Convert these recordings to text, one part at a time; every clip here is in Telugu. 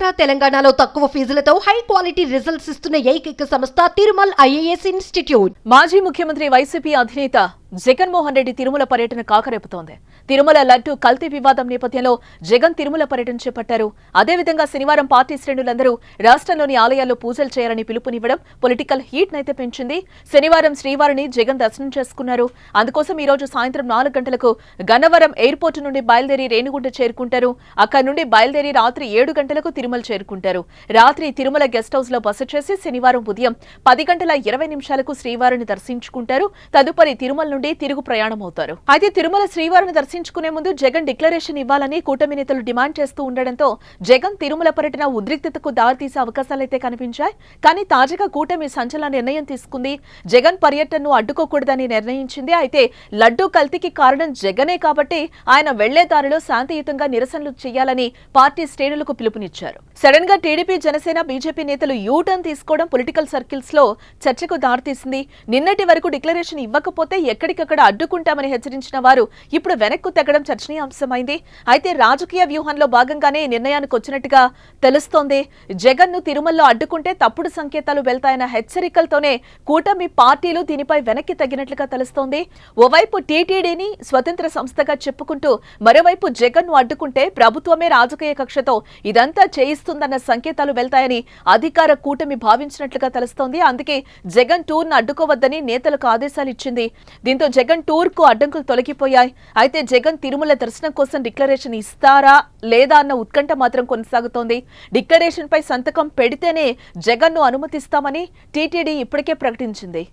ఆంధ్ర తెలంగాణలో తక్కువ ఫీజులతో హై క్వాలిటీ రిజల్ట్స్ ఇస్తున్న ఏకైక సంస్థ తిరుమల్ ఐఏఎస్ ఇన్స్టిట్యూట్. మాజీ ముఖ్యమంత్రి వైసీపీ అధినేత జగన్మోహన్ రెడ్డి తిరుమల పర్యటన కాకరేపుతోంది. తిరుమల లడ్డు కల్తీ వివాదం నేపథ్యంలో జగన్ తిరుమల పర్యటన చేపట్టారు. అదేవిధంగా శనివారం పార్టీ శ్రేణులందరూ రాష్ట్రంలోని ఆలయాల్లో పూజలు చేయాలని పిలుపునివ్వడం పొలిటికల్ హీట్ నైతే పెంచింది. శనివారం శ్రీవారిని జగన్ దర్శనం చేసుకున్నారు. అందుకోసం ఈ రోజు సాయంత్రం 4 గంటలకు గన్నవరం ఎయిర్పోర్టు నుండి బయలుదేరి రేణిగుంట చేరుకుంటారు. అక్కడి నుండి బయలుదేరి రాత్రి 7 గంటలకు తిరుమల చేరుకుంటారు. రాత్రి తిరుమల గెస్ట్ హౌస్ లో బస చేసి శనివారం ఉదయం 10 గంటల 20 నిమిషాలకు శ్రీవారిని దర్శించుకుంటారు. తదుపరి తిరుమల నుండి తిరుగు ప్రయాణం అవుతారు. అయితే తిరుమల శ్రీవారిని దర్శించుకునే ముందు జగన్ డిక్లరేషన్ ఇవ్వాలని కూటమి నేతలు డిమాండ్ చేస్తూ ఉండడంతో జగన్ తిరుమల పర్యటన ఉద్రిక్తతకు దారితీసే అవకాశాలైతే కనిపించాయి. కానీ తాజాగా కూటమి సంచలన నిర్ణయం తీసుకుంది. జగన్ పర్యటనను అడ్డుకోకూడదని నిర్ణయించింది. అయితే లడ్డూ కల్తీకి కారణం జగనే కాబట్టి ఆయన వెళ్లే దారిలో శాంతియుతంగా నిరసనలు చేయాలని పార్టీ శ్రేణులకు పిలుపునిచ్చారు. సడన్ గా టీడీపీ, జనసేన, బీజేపీ నేతలు యూటర్న్ తీసుకోవడం పొలిటికల్ సర్కిల్స్ లో చర్చకు దారితీసింది. నిన్నటి వరకు డిక్లరేషన్ ఇవ్వకపోతే ఎక్కడికక్కడ అడ్డుకుంటామని హెచ్చరించిన వారు ఇప్పుడు వెనక్కు తగ్గడం చర్చనీయాంశమైంది. అయితే రాజకీయ వ్యూహంలో భాగంగానే నిర్ణయానికి వచ్చినట్టుగా తెలుస్తోంది. జగన్ ను తిరుమలలో అడ్డుకుంటే తప్పుడు సంకేతాలు వెళ్తాయన్న హెచ్చరికలతోనే కూటమి పార్టీలు దీనిపై వెనక్కి తగ్గినట్లుగా తెలుస్తోంది. ఓవైపు టీటీడీని స్వతంత్ర సంస్థగా చెప్పుకుంటూ మరోవైపు జగన్ ను అడ్డుకుంటే ప్రభుత్వమే రాజకీయ కక్షతో ఇదంతా చేయిస్తుందన్న సంకేతాలు వెళ్తాయని అధికార కూటమి భావించినట్లుగా తెలుస్తోంది. అందుకే జగన్ టూర్ ను అడ్డుకోవద్దని నేతలకు ఆదేశాలు ఇచ్చింది. దీంతో జగన్ టూర్ కు అడ్డంకులు తొలగిపోయాయి. అయితే జగన్ తిరుమల దర్శనం కోసం డిక్లరేషన్ ఇస్తారా లేదా అన్న ఉత్కంఠ మాత్రం కొనసాగుతోంది. డిక్లరేషన్ పై సంతకం పెడితేనే జగన్ ను అనుమతిస్తామని టీటీడీ ఇప్పటికే ప్రకటించింది.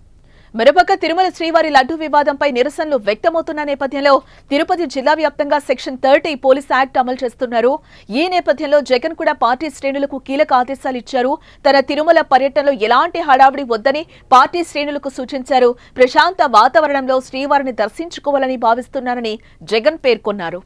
మరోపక్క తిరుమల శ్రీవారి లడ్డు వివాదంపై నిరసనలు వ్యక్తమవుతున్న నేపథ్యంలో తిరుపతి జిల్లా వ్యాప్తంగా సెక్షన్ 30 పోలీస్ యాక్ట్ అమలు చేస్తున్నారు. ఈ నేపథ్యంలో జగన్ కూడా పార్టీ శ్రేణులకు కీలక ఆదేశాలు ఇచ్చారు. తన తిరుమల పర్యటనలో ఎలాంటి హడావిడి వద్దని పార్టీ శ్రేణులకు సూచించారు. ప్రశాంత వాతావరణంలో శ్రీవారిని దర్శించుకోవాలని భావిస్తున్నారని జగన్ పేర్కొన్నారు.